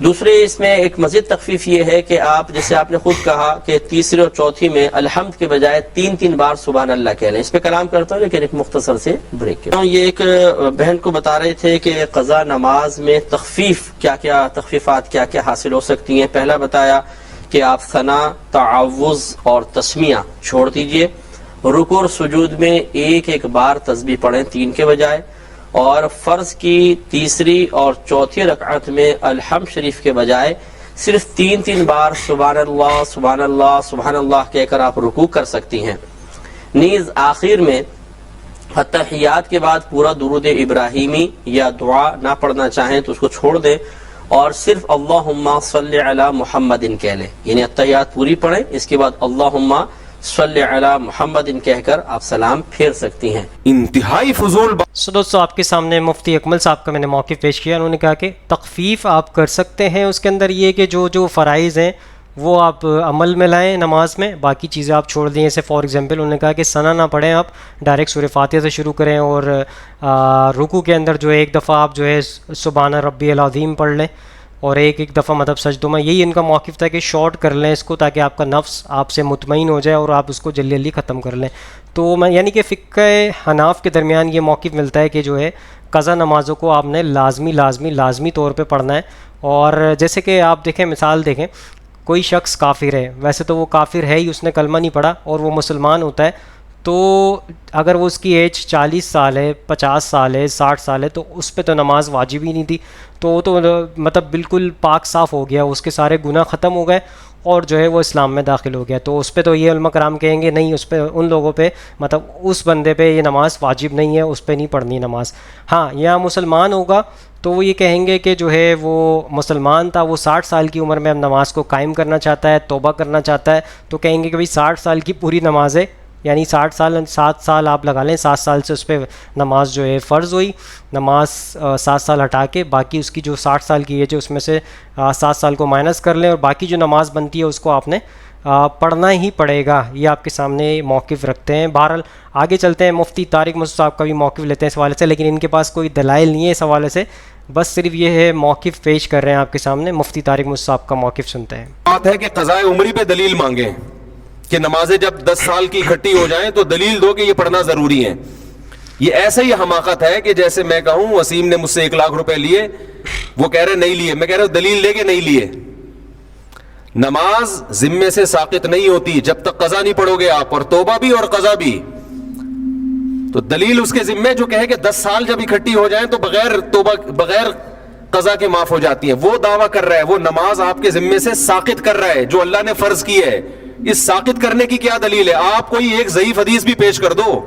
دوسرے اس میں ایک مزید تخفیف یہ ہے کہ آپ جیسے آپ نے خود کہا کہ تیسری اور چوتھی میں الحمد کے بجائے 3 بار سبحان اللہ کہہ لیں. اس پہ کلام کرتا ہوں لیکن ایک مختصر سے بریک کے. یہ ایک بہن کو بتا رہے تھے کہ قضا نماز میں تخفیف تخفیفات کیا کیا حاصل ہو سکتی ہیں. پہلا بتایا کہ آپ ثنا، تعوذ اور تسمیہ چھوڑ دیجئے. رکوع اور سجود میں ایک بار تسبیح پڑھیں 3 کے بجائے. اور فرض کی تیسری اور چوتھی رکعت میں الحمد شریف کے بجائے صرف 3 بار سبحان اللہ سبحان اللہ سبحان اللہ کہہ کر آپ رکوع کر سکتی ہیں. نیز آخر میں التحیات کے بعد پورا درود ابراہیمی یا دعا نہ پڑھنا چاہیں تو اس کو چھوڑ دیں اور صرف اللہم صلی علی محمد کہہ لیں. یعنی التحیات پوری پڑھیں, اس کے بعد اللہم صلی علی محمد کہہ کر آپ سلام پھیر سکتی ہیں. انتہائی فضول دوستو آپ کے سامنے مفتی اکمل صاحب کا میں نے موقف پیش کیا. انہوں نے کہا کہ تخفیف آپ کر سکتے ہیں, اس کے اندر یہ کہ جو فرائض ہیں وہ آپ عمل میں لائیں نماز میں, باقی چیزیں آپ چھوڑ دیں. جیسے فار ایگزامپل انہوں نے کہا کہ ثنا نہ پڑھیں, آپ ڈائریکٹ سورہ فاتحہ سے شروع کریں اور رکوع کے اندر جو ہے ایک دفعہ آپ جو ہے سبحان ربی العظیم پڑھ لیں اور ایک دفعہ مطلب سجدوں میں. یہی ان کا موقف تھا کہ شارٹ کر لیں اس کو تاکہ آپ کا نفس آپ سے مطمئن ہو جائے اور آپ اس کو جلدی ختم کر لیں. تو میں یعنی کہ فقہ حناف کے درمیان یہ موقف ملتا ہے کہ جو ہے قضا نمازوں کو آپ نے لازمی طور پہ پڑھنا ہے. اور جیسے کہ آپ دیکھیں, مثال دیکھیں, کوئی شخص کافر ہے, ویسے تو وہ کافر ہے ہی, اس نے کلمہ نہیں پڑھا اور وہ مسلمان ہوتا ہے, تو اگر وہ اس کی ایج 40 سال ہے, 50 سال ہے, 60 سال ہے, تو اس پہ تو نماز واجب ہی نہیں تھی. تو وہ تو مطلب بالکل پاک صاف ہو گیا, اس کے سارے گناہ ختم ہو گئے اور جو ہے وہ اسلام میں داخل ہو گیا. تو اس پہ تو یہ علماء کرام کہیں گے نہیں, اس پہ ان لوگوں پہ مطلب اس بندے پہ یہ نماز واجب نہیں ہے, اس پہ نہیں پڑھنی نماز. ہاں یہاں مسلمان ہوگا تو وہ یہ کہیں گے کہ جو ہے وہ مسلمان تھا, وہ 60 سال کی عمر میں اب نماز کو قائم کرنا چاہتا ہے, توبہ کرنا چاہتا ہے, تو کہیں گے کہ بھئی 60 سال کی پوری نماز ہے, یعنی 7 سال آپ لگا لیں, 7 سال سے اس پہ نماز جو ہے فرض ہوئی. نماز 7 سال ہٹا کے باقی اس کی جو 60 سال کی ایج ہے اس میں سے 7 سال کو مائنس کر لیں اور باقی جو نماز بنتی ہے اس کو آپ نے پڑھنا ہی پڑے گا. یہ آپ کے سامنے موقف رکھتے ہیں. بہرحال آگے چلتے ہیں, مفتی طارق مسعود صاحب کا بھی موقف لیتے ہیں اس حوالے سے, لیکن ان کے پاس کوئی دلائل نہیں ہے اس حوالے سے, بس صرف یہ ہے موقف پیش کر رہے ہیں آپ کے سامنے. مفتی طارق مسعود صاحب کا موقف سنتے ہیں. بات ہے کہ قضاء عمری پہ دلیل مانگیں کہ نمازیں جب 10 سال کی اکٹھی ہو جائیں تو دلیل دو کہ یہ پڑھنا ضروری ہے. یہ ایسے ہی حماقت ہے کہ جیسے میں کہوں وسیم نے مجھ سے 1 لاکھ روپے لیے, وہ کہہ رہے نہیں لیے, میں کہہ رہا ہوں دلیل لے کے نہیں لیے. نماز ذمے سے ساقط نہیں ہوتی جب تک قضا نہیں پڑھو گے آپ, اور توبہ بھی اور قضا بھی. تو دلیل اس کے ذمے جو کہے کہ 10 سال جب اکٹھی ہو جائیں تو بغیر توبہ بغیر قضا کے معاف ہو جاتی ہیں, وہ دعویٰ کر رہا ہے, وہ نماز آپ کے ذمے سے ساقط کر رہا ہے جو اللہ نے فرض کی ہے. اس ساقط کرنے کی کیا دلیل ہے؟ آپ کوئی ایک ضعیف حدیث بھی پیش کر دو.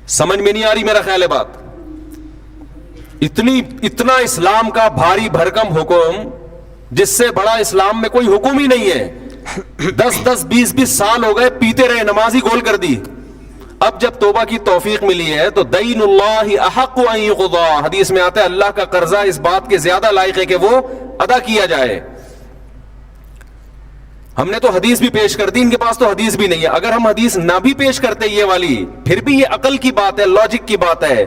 سمجھ میں نہیں آ رہی میرا خیال ہے بات. اتنا اسلام کا بھاری بھرکم حکم جس سے بڑا اسلام میں کوئی حکم ہی نہیں ہے. 10 20 سال ہو گئے پیتے رہے, نماز ہی گول کر دی. اب جب توبہ کی توفیق ملی ہے تو دین اللہ احق ان یقضى, حدیث میں آتا ہے اللہ کا قرضہ اس بات کے زیادہ لائق ہے کہ وہ ادا کیا جائے. ہم نے تو حدیث بھی پیش کر دی, ان کے پاس تو حدیث بھی نہیں ہے. اگر ہم حدیث نہ بھی پیش کرتے یہ والی, پھر بھی یہ عقل کی بات ہے, لاجک کی بات ہے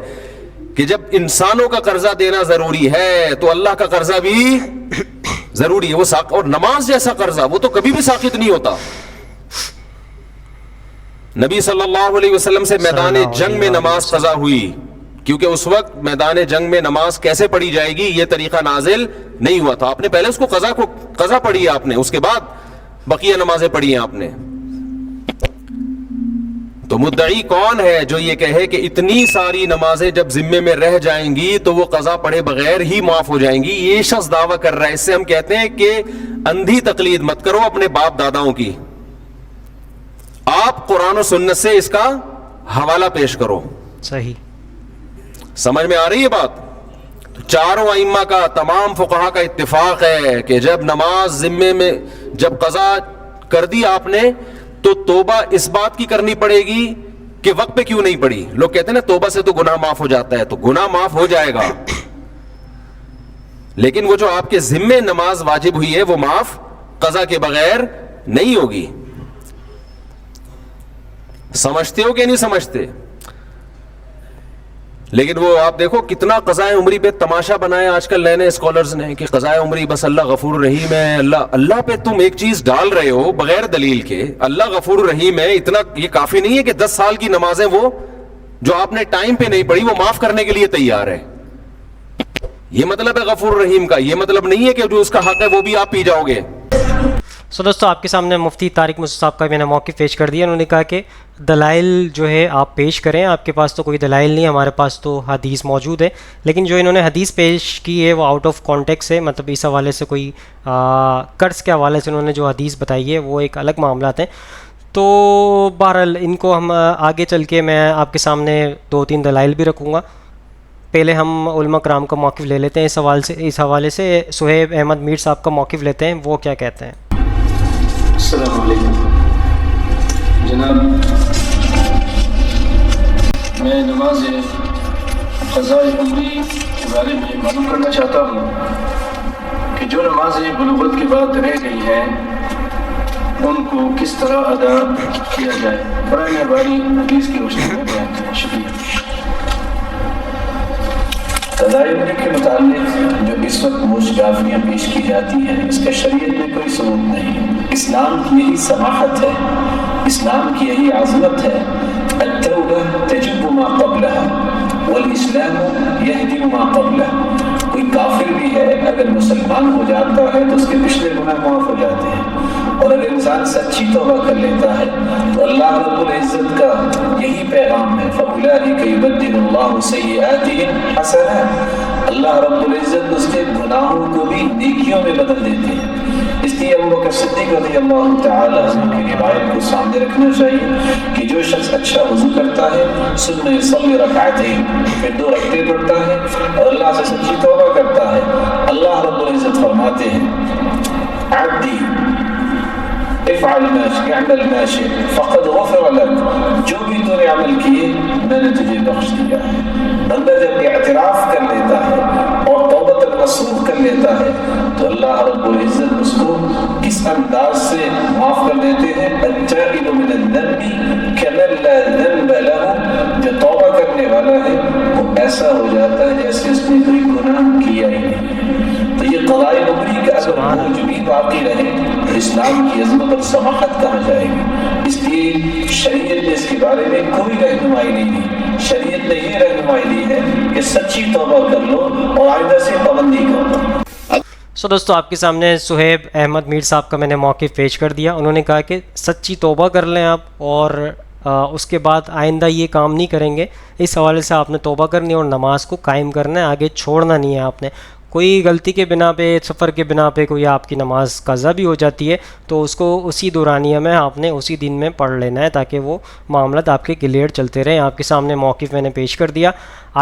کہ جب انسانوں کا قرضہ دینا ضروری ہے تو اللہ کا قرضہ بھی ضروری ہے. وہ اور نماز جیسا قرضہ وہ تو کبھی بھی ساقط نہیں ہوتا. نبی صلی اللہ علیہ وسلم سے میدان جنگ میں نماز قضا ہوئی, کیونکہ اس وقت میدان جنگ میں نماز کیسے پڑھی جائے گی یہ طریقہ نازل نہیں ہوا تھا. آپ نے پہلے اس کو قضا پڑھی ہے آپ نے, اس کے بعد بقیہ نمازیں پڑھی ہیں آپ نے. تو مدعی کون ہے جو یہ کہے کہ اتنی ساری نمازیں جب ذمے میں رہ جائیں گی تو وہ قضا پڑھے بغیر ہی معاف ہو جائیں گی؟ یہ شخص دعویٰ کر رہا ہے. اس سے ہم کہتے ہیں کہ اندھی تقلید مت کرو اپنے باپ داداؤں کی, آپ قرآن و سنت سے اس کا حوالہ پیش کرو. صحیح سمجھ میں آ رہی ہے بات؟ تو چاروں ائمہ کا, تمام فقہا کا اتفاق ہے کہ جب نماز ذمے میں جب قضا کر دی آپ نے تو توبہ اس بات کی کرنی پڑے گی کہ وقت پہ کیوں نہیں پڑی. لوگ کہتے ہیں نا توبہ سے تو گناہ معاف ہو جاتا ہے, تو گناہ معاف ہو جائے گا, لیکن وہ جو آپ کے ذمے نماز واجب ہوئی ہے وہ معاف قضا کے بغیر نہیں ہوگی. سمجھتے ہو کہ نہیں سمجھتے؟ لیکن وہ آپ دیکھو کتنا قضائے عمری پہ تماشا بنایا آج کل نئے نئے اسکالرز نے کہ قضائے عمری بس اللہ غفور رحیم ہے. اللہ پہ تم ایک چیز ڈال رہے ہو بغیر دلیل کے, اللہ غفور رحیم ہے, اتنا یہ کافی نہیں ہے کہ 10 سال کی نمازیں وہ جو آپ نے ٹائم پہ نہیں پڑھی وہ معاف کرنے کے لیے تیار ہے. یہ مطلب ہے غفور رحیم کا, یہ مطلب نہیں ہے کہ جو اس کا حق ہے وہ بھی آپ پی جاؤ گے. دوستو آپ کے سامنے مفتی طارق مسعود صاحب کا میں نے موقف پیش کر دیا. انہوں نے کہا کہ دلائل جو ہے آپ پیش کریں, آپ کے پاس تو کوئی دلائل نہیں, ہمارے پاس تو حدیث موجود ہے. لیکن جو انہوں نے حدیث پیش کی ہے وہ آؤٹ آف کانٹیکس ہے, مطلب اس حوالے سے کوئی قرض کے حوالے سے انہوں نے جو حدیث بتائی ہے وہ ایک الگ معاملات ہیں. تو بہرحال ان کو ہم آگے چل کے میں آپ کے سامنے 2-3 دلائل بھی رکھوں گا. پہلے ہم علماء کرام کا موقف لے لیتے ہیں اس حوالے سے. صہیب احمد میر صاحب کا موقف لیتے ہیں, وہ کیا کہتے ہیں. السلام علیکم جناب, میں نماز قضاء عمری کے بارے میں معلوم کرنا چاہتا ہوں کہ جو نمازیں بلوغت کے بعد رہ گئی ہیں ان کو کس طرح ادا کیا جائے. برائے مہربانی حدیث کی روشنی میں بیان کریں. شکریہ. قضاء عمری کے متعلق جو اس وقت مشکافیاں پیش کی جاتی ہیں اس کا شریعت میں کوئی ثبوت نہیں. اسلام کی یہی سماحت ہے, اسلام کی یہی عظمت ہے. التوبہ تجب ما قبلها والاسلام یہدم ما قبلہ. کوئی کافر بھی ہے اگر مسلمان ہو جاتا ہے تو اس کے پچھلے گناہ معاف ہو جاتے ہیں, اور اگر انسان سچی توبہ کر لیتا ہے تو اللہ رب العزت کا یہی پیغام ہے فَأُولَٰئِكَ يُبَدِّلُ اللَّهُ سَيِّئَاتِهِمْ حَسَنَاتٍ. اللہ رب العزت اس کے گناہوں کو بھی نیکیوں میں بدل دیتے ہیں. اس لیے ابو بکر صدیق رضی اللہ تعالیٰ عنہ کی روایت کو سامنے رکھنا چاہیے کہ جو شخص اچھا وضو کرتا ہے ثم يصلي ركعتين, پھر 2 رکعتیں پڑھتا ہے اور اللہ سے سچی توبہ کرتا ہے, اللہ رب العزت فرماتے ہیں عبدی افعل ما شئت اعمل ما شئت فقد غفر لك. جو بھی تو نے عمل کیے میں نے تجھے بخش دیا ہے. بندہ جب اعتراف کر لیتا ہے اور توبۃ النصوح کر لیتا ہے تو اللہ رب العزت اس کو کس انداز سے معاف کر دیتے ہیں. التائب من الذنب كمن لا ذنب له. جو توبہ کرنے والا ہے وہ ایسا ہو جاتا ہے جیسے اس نے کوئی گناہ کیا ہی نہیں. تو یہ قضاء عمری کا اگر بوجھ بھی باقی رہے تو اسلام کی عظمت اور سماحت کہاں جائے گی. اس لیے شریعت نے اس کے بارے میں کوئی رہنمائی نہیں دی. شریعت نے یہ رہنمائی دی ہے کہ سچی توبہ کر لو اور آئندہ سے پابندی کرو. دوستو آپ کے سامنے صہیب احمد میر صاحب کا میں نے موقف پیش کر دیا. انہوں نے کہا کہ سچی توبہ کر لیں آپ, اور اس کے بعد آئندہ یہ کام نہیں کریں گے. اس حوالے سے آپ نے توبہ کرنی اور نماز کو قائم کرنا ہے, آگے چھوڑنا نہیں ہے. آپ نے کوئی غلطی کے بنا پہ, سفر کے بنا پہ کوئی آپ کی نماز قضا بھی ہو جاتی ہے تو اس کو اسی دورانیہ میں آپ نے اسی دن میں پڑھ لینا ہے تاکہ وہ معاملات آپ کے کلیئر چلتے رہیں. آپ کے سامنے موقف میں نے پیش کر دیا.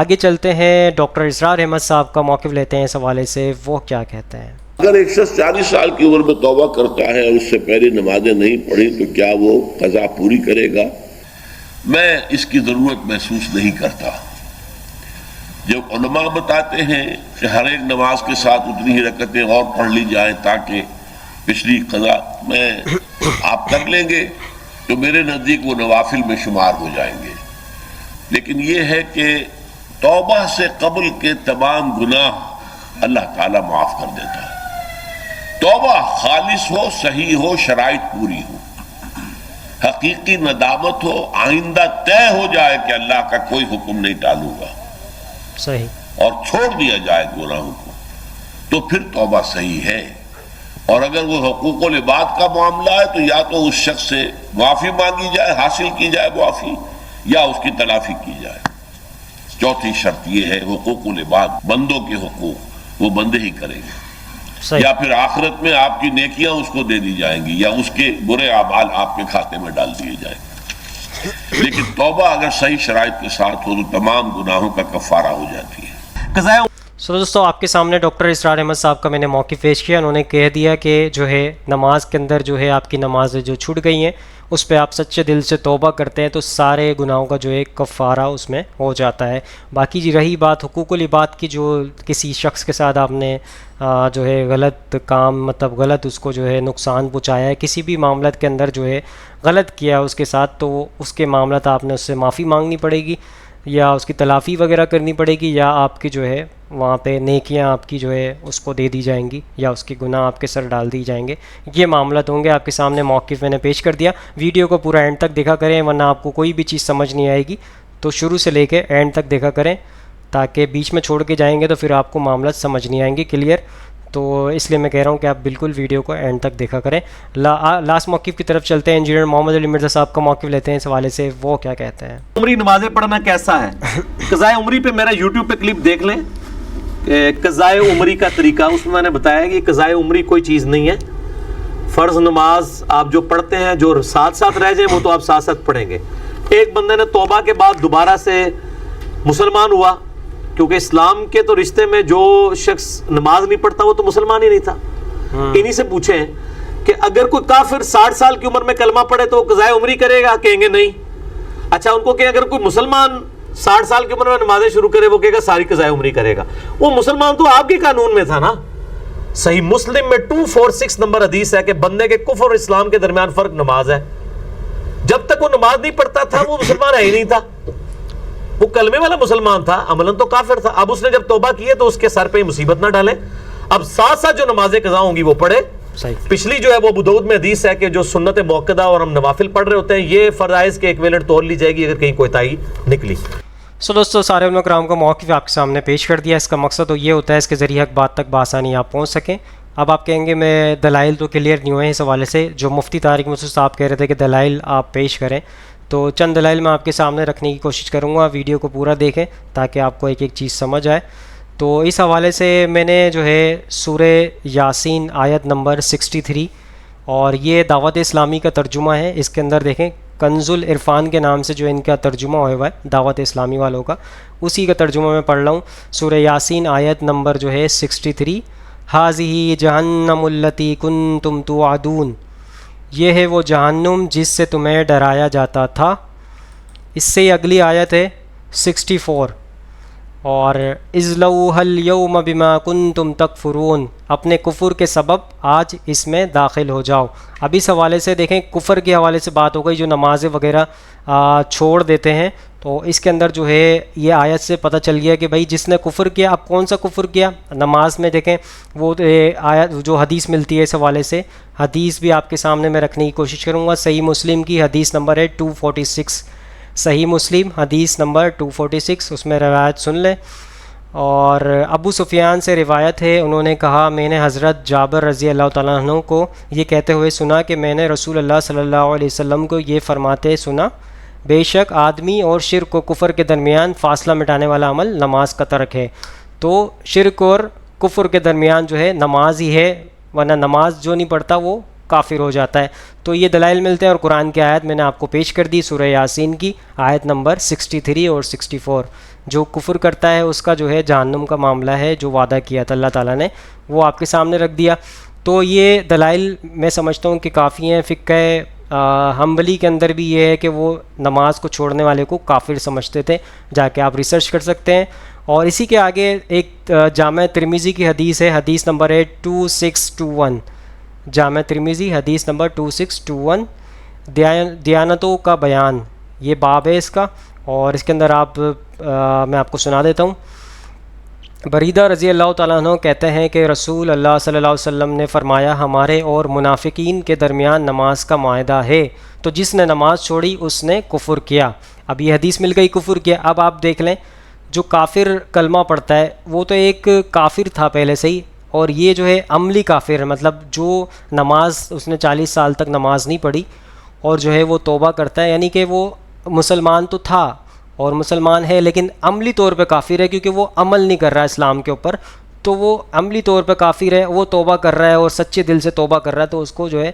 آگے چلتے ہیں, ڈاکٹر اسرار احمد صاحب کا موقف لیتے ہیں اس حوالے سے, وہ کیا کہتے ہیں. اگر ایک شخص 40 سال کی عمر میں توبہ کرتا ہے اور اس سے پہلے نمازیں نہیں پڑھی تو کیا وہ قضا پوری کرے گا؟ میں اس کی ضرورت محسوس نہیں کرتا. جب علماء بتاتے ہیں کہ ہر ایک نماز کے ساتھ اتنی ہی رکعتیں اور پڑھ لی جائیں تاکہ پچھلی قضا میں آپ کر لیں گے تو میرے نزدیک وہ نوافل میں شمار ہو جائیں گے. لیکن یہ ہے کہ توبہ سے قبل کے تمام گناہ اللہ تعالیٰ معاف کر دیتا ہے. توبہ خالص ہو, صحیح ہو, شرائط پوری ہو, حقیقی ندامت ہو, آئندہ طے ہو جائے کہ اللہ کا کوئی حکم نہیں ٹالوں گا, صحیح, اور چھوڑ دیا جائے گناہوں کو, تو پھر توبہ صحیح ہے. اور اگر وہ حقوق العباد کا معاملہ ہے تو یا تو اس شخص سے معافی مانگی جائے, حاصل کی جائے معافی, یا اس کی تلافی کی جائے. چوتھی شرط یہ ہے حقوق العباد, بندوں کے حقوق وہ بندے ہی کریں گے, یا پھر آخرت میں آپ کی نیکیاں اس کو دے دی جائیں گی یا اس کے برے اعمال آپ کے کھاتے میں ڈال دیے جائیں گے. لیکن توبہ اگر صحیح شرائط کے ساتھ ہو تو تمام گناہوں کا کفارہ ہو جاتی ہے. دوستو آپ کے سامنے ڈاکٹر اسرار احمد صاحب کا میں نے موقف پیش کیا. انہوں نے کہہ دیا کہ جو ہے نماز کے اندر جو ہے آپ کی نمازیں جو چھوٹ گئی ہیں اس پہ آپ سچے دل سے توبہ کرتے ہیں تو سارے گناہوں کا جو ہے کفارہ اس میں ہو جاتا ہے. باقی جی رہی بات حقوق العباد کی, جو کسی شخص کے ساتھ آپ نے جو ہے غلط کام, مطلب غلط اس کو جو ہے نقصان پہنچایا ہے, کسی بھی معاملات کے اندر جو ہے غلط کیا اس کے ساتھ, تو اس کے معاملات آپ نے اس سے معافی مانگنی پڑے گی. یا اس کی تلافی وغیرہ کرنی پڑے گی، یا آپ کی جو ہے وہاں پہ نیکیاں آپ کی جو ہے اس کو دے دی جائیں گی، یا اس کے گناہ آپ کے سر ڈال دی جائیں گے. یہ معاملات ہوں گے آپ کے سامنے. موقف میں نے پیش کر دیا. ویڈیو کو پورا اینڈ تک دیکھا کریں ورنہ آپ کو کوئی بھی چیز سمجھ نہیں آئے گی. تو شروع سے لے کے اینڈ تک دیکھا کریں تاکہ بیچ میں چھوڑ کے جائیں گے تو پھر آپ کو معاملات سمجھ نہیں آئیں گے کلیئر. تو اس لیے میں کہہ رہا ہوں کہ آپ بالکل ویڈیو کو اینڈ تک دیکھا کریں. لاسٹ موقف کی طرف چلتے ہیں. انجینئر محمد علی مرزا صاحب کا موقف لیتے ہیں اس حوالے سے. وہ کیا کہتے ہیں؟ عمری نمازیں پڑھنا کیسا ہے؟ قضاء عمری پہ میرا یوٹیوب پہ کلپ دیکھ لیں، قضاء عمری کا طریقہ. اس میں نے بتایا کہ قضاء عمری کوئی چیز نہیں ہے. فرض نماز آپ جو پڑھتے ہیں جو ساتھ ساتھ رہ جائیں وہ تو آپ ساتھ ساتھ پڑھیں گے. ایک بندے نے توبہ کے بعد دوبارہ سے مسلمان ہوا، کیونکہ اسلام کے تو رشتے میں جو شخص نماز نہیں پڑھتا وہ تو مسلمان ہی نہیں تھا. انہی سے پوچھیں کہ اگر کوئی کافر 60 سال کی عمر میں کلمہ پڑھے تو قضاء عمری کرے گا؟ کہیں گے نہیں. اچھا ان کو کہ اگر کوئی مسلمان 60 سال کی عمر میں نمازیں شروع کرے وہ کہے گا ساری قضاء عمری کرے گا. وہ مسلمان تو آپ کے قانون میں تھا نا. صحیح مسلم میں 246 نمبر حدیث ہے کہ بندے کے کفر اور اسلام کے درمیان فرق نماز ہے. جب تک وہ نماز نہیں پڑھتا تھا وہ مسلمان ہے ہی نہیں تھا. وہ کلمے والا مسلمان تھا، عملاً تو کافر تھا. اب اس نے جب توبہ کی ہے تو اس کے سر پہ مصیبت نہ ڈالیں. اب ساتھ ساتھ جو نمازیں قضا ہوں گی وہ پڑھے. پچھلی جو ہے وہ ابو داؤد میں حدیث ہے کہ جو سنت موقدہ اور ہم نوافل پڑھ رہے ہوتے ہیں یہ فرائض کے ایکویلنٹ توڑ لی جائے گی اگر کہیں کوتاہی نکلی. سو دوستو سارے علماء کرام کا موقف آپ کے سامنے پیش کر دیا. اس کا مقصد تو یہ ہوتا ہے اس کے ذریعے حق بات تک بآسانی آپ پہنچ سکیں. اب آپ کہیں گے میں دلائل تو کلیئر نہیں ہوئے ہیں اس حوالے سے. جو مفتی طارق مسعود صاحب کہہ رہے تھے کہ دلائل آپ پیش کریں، تو چند دلائل میں آپ کے سامنے رکھنے کی کوشش کروں گا. ویڈیو کو پورا دیکھیں تاکہ آپ کو ایک ایک چیز سمجھ آئے. تو اس حوالے سے میں نے جو ہے سورہ یاسین آیت نمبر 63 اور یہ دعوت اسلامی کا ترجمہ ہے. اس کے اندر دیکھیں کنز العرفان کے نام سے جو ان کا ترجمہ ہوا ہے دعوت اسلامی والوں کا، اسی کا ترجمہ میں پڑھ رہا ہوں. سورہ یاسین آیت نمبر جو ہے 63، ہاذہ جہنم التی کنتم توعدون، یہ ہے وہ جہنم جس سے تمہیں ڈرایا جاتا تھا. اس سے اگلی آیت ہے 64، اور اذلوها اليوم بما کنتم تکفرون، اپنے کفر کے سبب آج اس میں داخل ہو جاؤ. اب اس حوالے سے دیکھیں کفر کے حوالے سے بات ہو گئی، جو نمازیں وغیرہ چھوڑ دیتے ہیں. تو اس کے اندر جو ہے یہ آیت سے پتہ چل گیا کہ بھائی جس نے کفر کیا، اب کون سا کفر کیا نماز میں. دیکھیں وہ آیت جو حدیث ملتی ہے اس حوالے سے، حدیث بھی آپ کے سامنے میں رکھنے کی کوشش کروں گا. صحیح مسلم کی حدیث نمبر ہے 246، صحیح مسلم حدیث نمبر 246، اس میں روایت سن لیں. اور ابو سفیان سے روایت ہے، انہوں نے کہا میں نے حضرت جابر رضی اللہ تعالیٰ عنہ کو یہ کہتے ہوئے سنا کہ میں نے رسول اللہ صلی اللہ علیہ وسلم کو یہ فرماتے سنا، بے شک آدمی اور شرک و کفر کے درمیان فاصلہ مٹانے والا عمل نماز کا ترک ہے. تو شرک اور کفر کے درمیان جو ہے نماز ہی ہے، ورنہ نماز جو نہیں پڑھتا وہ کافر ہو جاتا ہے. تو یہ دلائل ملتے ہیں. اور قرآن کی آیت میں نے آپ کو پیش کر دی سورہ یاسین کی آیت نمبر 63 اور 64. جو کفر کرتا ہے اس کا جو ہے جہنم کا معاملہ ہے، جو وعدہ کیا تھا اللہ تعالیٰ نے وہ آپ کے سامنے رکھ دیا. تو یہ دلائل میں سمجھتا ہوں کہ کافی ہیں. فقہ حنبلی کے اندر بھی یہ ہے کہ وہ نماز کو چھوڑنے والے کو کافر سمجھتے تھے، جا کے آپ ریسرچ کر سکتے ہیں. اور اسی کے آگے ایک جامع ترمذی کی حدیث ہے، حدیث نمبر ہے 2621، جامع ترمذی حدیث نمبر 2621، دیانتوں کا بیان، یہ باب ہے اس کا. اور اس کے اندر میں آپ کو سنا دیتا ہوں. بریدہ رضی اللہ تعالیٰ عنہ کہتے ہیں کہ رسول اللہ صلی اللہ علیہ وسلم نے فرمایا ہمارے اور منافقین کے درمیان نماز کا معاہدہ ہے، تو جس نے نماز چھوڑی اس نے کفر کیا. اب یہ حدیث مل گئی کفر کیا. اب آپ دیکھ لیں جو کافر کلمہ پڑھتا ہے وہ تو ایک کافر تھا پہلے سے ہی، اور یہ جو ہے عملی کافر ہے، مطلب جو نماز اس نے 40 سال تک نماز نہیں پڑھی اور جو ہے وہ توبہ کرتا ہے، یعنی کہ وہ مسلمان تو تھا اور مسلمان ہے لیکن عملی طور پہ کافر ہے، کیونکہ وہ عمل نہیں کر رہا ہے اسلام کے اوپر. تو وہ عملی طور پہ کافر ہے، وہ توبہ کر رہا ہے اور سچے دل سے توبہ کر رہا ہے، تو اس کو جو ہے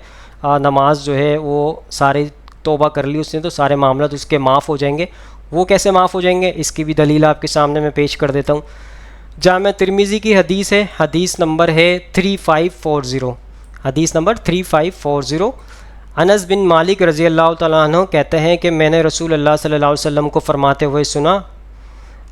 نماز جو ہے وہ سارے توبہ کر لی اس نے تو سارے معاملات اس کے معاف ہو جائیں گے. وہ کیسے معاف ہو جائیں گے اس کی بھی دلیل آپ کے سامنے میں پیش کر دیتا ہوں. جامع ترمذی کی حدیث ہے، حدیث نمبر ہے 3540، حدیث نمبر 3540. انس بن مالک رضی اللہ تعالیٰ عنہ کہتے ہیں کہ میں نے رسول اللہ صلی اللہ علیہ وسلم کو فرماتے ہوئے سنا،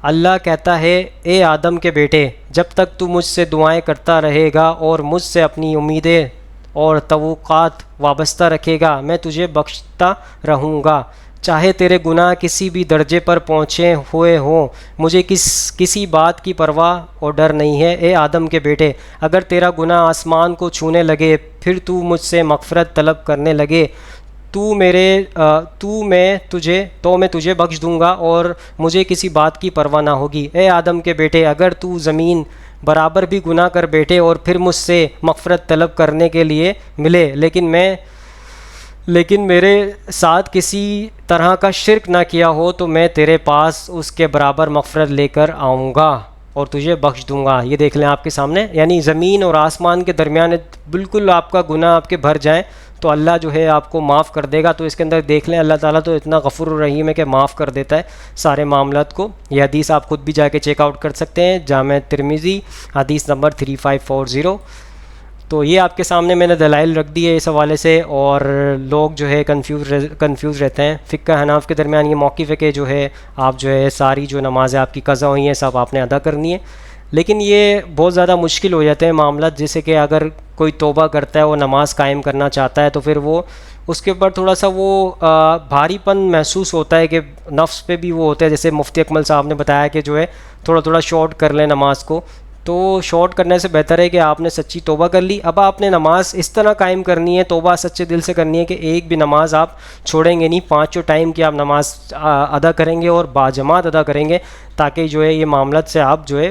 اللہ کہتا ہے اے آدم کے بیٹے، جب تک تو مجھ سے دعائیں کرتا رہے گا اور مجھ سے اپنی امیدیں اور توقعات وابستہ رکھے گا میں تجھے بخشتا رہوں گا. چاہے تیرے گناہ کسی بھی درجے پر پہنچے ہوئے ہوں، مجھے کسی بات کی پرواہ اور ڈر نہیں ہے۔ اے آدم کے بیٹے، اگر تیرا گناہ آسمان کو چھونے لگے، پھر تو مجھ سے مغفرت طلب کرنے لگے تو میں تجھے بخش دوں گا اور مجھے کسی بات کی پرواہ نہ ہوگی۔ اے آدم کے بیٹے، اگر تو زمین برابر بھی گناہ کر بیٹھے اور پھر مجھ سے مغفرت طلب کرنے کے لیے ملے، لیکن میرے ساتھ کسی طرح کا شرک نہ کیا ہو، تو میں تیرے پاس اس کے برابر مغفرت لے کر آؤں گا اور تجھے بخش دوں گا۔ یہ دیکھ لیں آپ کے سامنے، یعنی زمین اور آسمان کے درمیان بالکل آپ کا گناہ آپ کے بھر جائیں تو اللہ جو ہے آپ کو معاف کر دے گا۔ تو اس کے اندر دیکھ لیں اللہ تعالیٰ تو اتنا غفور الرحیم ہے کہ معاف کر دیتا ہے سارے معاملات کو۔ یہ حدیث آپ خود بھی جا کے چیک آؤٹ کر سکتے ہیں، جامع ترمذی حدیث نمبر 3540۔ تو یہ آپ کے سامنے میں نے دلائل رکھ دی ہے اس حوالے سے، اور لوگ جو ہے کنفیوز رہتے ہیں۔ فقہ حناف کے درمیان یہ موقف ہے کہ جو ہے آپ جو ہے ساری جو نمازیں آپ کی قضا ہوئی ہیں سب آپ نے ادا کرنی ہے، لیکن یہ بہت زیادہ مشکل ہو جاتے ہیں معاملات، جیسے کہ اگر کوئی توبہ کرتا ہے وہ نماز قائم کرنا چاہتا ہے تو پھر وہ اس کے اوپر تھوڑا سا وہ بھاری پن محسوس ہوتا ہے کہ نفس پہ بھی وہ ہوتا ہے، جیسے مفتی اکمل صاحب نے بتایا کہ جو ہے تھوڑا شارٹ کر لیں نماز کو، تو شارٹ کرنے سے بہتر ہے کہ آپ نے سچی توبہ کر لی۔ اب آپ نے نماز اس طرح قائم کرنی ہے، توبہ سچے دل سے کرنی ہے کہ ایک بھی نماز آپ چھوڑیں گے نہیں، پانچوں ٹائم کی آپ نماز ادا کریں گے اور باجماعت ادا کریں گے، تاکہ جو ہے یہ معاملات سے آپ جو ہے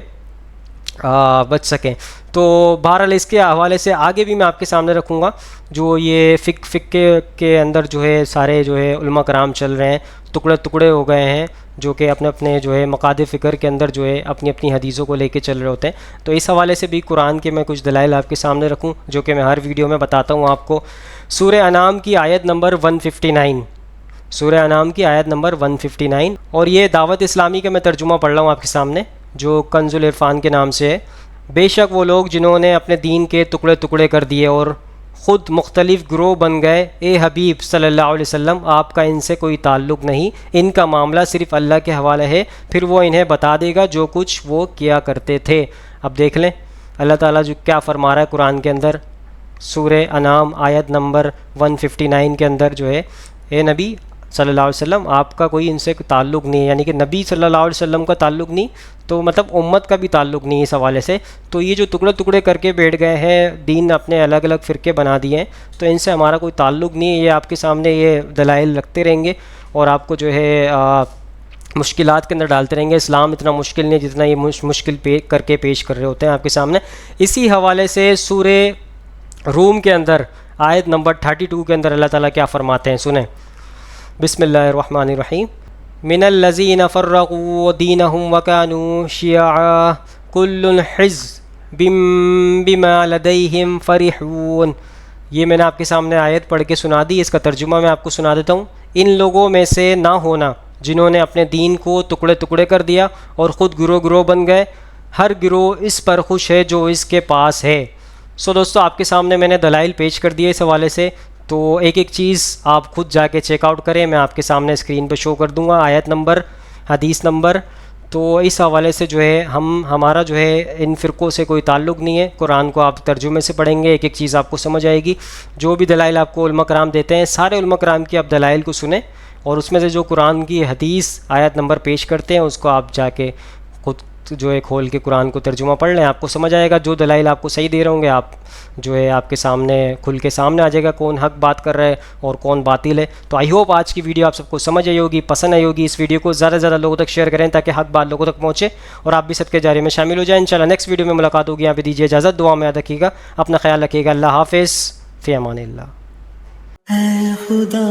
بچ سکیں۔ تو بہرحال اس کے حوالے سے آگے بھی میں آپ کے سامنے رکھوں گا، جو یہ فقہ کے اندر جو ہے سارے جو ہے علماء کرام چل رہے ہیں، ٹکڑے ہو گئے ہیں، جو کہ اپنے جو ہے مقاد فکر کے اندر جو ہے اپنی حدیثوں کو لے کے چل رہے ہوتے ہیں۔ تو اس حوالے سے بھی قرآن کے میں کچھ دلائل آپ کے سامنے رکھوں، جو کہ میں ہر ویڈیو میں بتاتا ہوں آپ کو۔ سورہ انعام کی آیت نمبر 159، سورہ انعام کی آیت نمبر 159، اور یہ دعوت اسلامی کا میں ترجمہ پڑھ رہا ہوں آپ کے سامنے، جو کنز العرفان کے نام سے ہے۔ بے شک وہ لوگ جنہوں نے اپنے دین کے ٹکڑے کر دیے اور خود مختلف گروہ بن گئے، اے حبیب صلی اللہ علیہ وسلم آپ کا ان سے کوئی تعلق نہیں، ان کا معاملہ صرف اللہ کے حوالے ہے، پھر وہ انہیں بتا دے گا جو کچھ وہ کیا کرتے تھے۔ اب دیکھ لیں اللہ تعالیٰ جو کیا فرما رہا ہے قرآن کے اندر، سورہ انعام آیت نمبر 159 کے اندر جو ہے، اے نبی صلی اللہ علیہ وسلم آپ کا کوئی ان سے تعلق نہیں ہے، یعنی کہ نبی صلی اللہ علیہ وسلم کا تعلق نہیں، تو مطلب امت کا بھی تعلق نہیں اس حوالے سے۔ تو یہ جو ٹکڑے کر کے بیٹھ گئے ہیں، دین اپنے الگ الگ فرقے بنا دیے ہیں، تو ان سے ہمارا کوئی تعلق نہیں ہے۔ یہ آپ کے سامنے یہ دلائل رکھتے رہیں گے اور آپ کو جو ہے مشکلات کے اندر ڈالتے رہیں گے۔ اسلام اتنا مشکل نہیں جتنا یہ مشکل کر کے پیش کر رہے ہوتے ہیں آپ کے سامنے۔ اسی حوالے سے سورہ روم کے اندر آیت نمبر 32 کے اندر اللہ تعالیٰ کیا فرماتے ہیں، سنیں۔ بسم اللہ الرحمن الرحیم۔ من الذین فرقوا دینہم وکانوا شیعا کل حزب بما لدیہم فرحون۔ یہ میں نے آپ کے سامنے آیت پڑھ کے سنا دی، اس کا ترجمہ میں آپ کو سنا دیتا ہوں۔ ان لوگوں میں سے نہ ہونا جنہوں نے اپنے دین کو ٹکڑے کر دیا اور خود گروہ بن گئے، ہر گروہ اس پر خوش ہے جو اس کے پاس ہے۔ دوستو آپ کے سامنے میں نے دلائل پیش کر دیے اس حوالے سے، تو ایک چیز آپ خود جا کے چیک آؤٹ کریں، میں آپ کے سامنے اسکرین پہ شو کر دوں گا آیت نمبر، حدیث نمبر۔ تو اس حوالے سے جو ہے ہمارا جو ہے ان فرقوں سے کوئی تعلق نہیں ہے۔ قرآن کو آپ ترجمے سے پڑھیں گے، ایک چیز آپ کو سمجھ آئے گی۔ جو بھی دلائل آپ کو علماء کرام دیتے ہیں، سارے علماء کرام کی آپ دلائل کو سنیں، اور اس میں سے جو قرآن کی حدیث آیت نمبر پیش کرتے ہیں اس کو آپ جا کے خود جو ہے کھول کے قرآن کو ترجمہ پڑھ لیں، آپ کو سمجھ آئے گا۔ جو دلائل آپ کو صحیح دے رہے ہوں گے، آپ جو ہے آپ کے سامنے کھل کے سامنے آ جائے گا کون حق بات کر رہا ہے اور کون باطل ہے۔ تو آئی ہوپ آج کی ویڈیو آپ سب کو سمجھ آئی ہوگی، پسند آئی ہوگی۔ اس ویڈیو کو زیادہ سے زیادہ لوگوں تک شیئر کریں تاکہ حق بات لوگوں تک پہنچے اور آپ بھی صدقہ جاریہ میں شامل ہو جائیں۔ انشاءاللہ نیکسٹ ویڈیو میں ملاقات ہوگی، یہاں پہ دیجیے اجازت، دعا میں یاد رکھیے گا، اپنا خیال رکھیے گا۔ اللہ حافظ، فی امان اللہ۔ اے خدا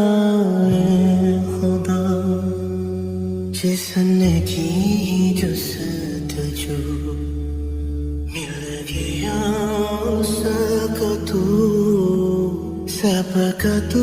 جس نے کی جستجو مل گیا اس کا تو سب کا تو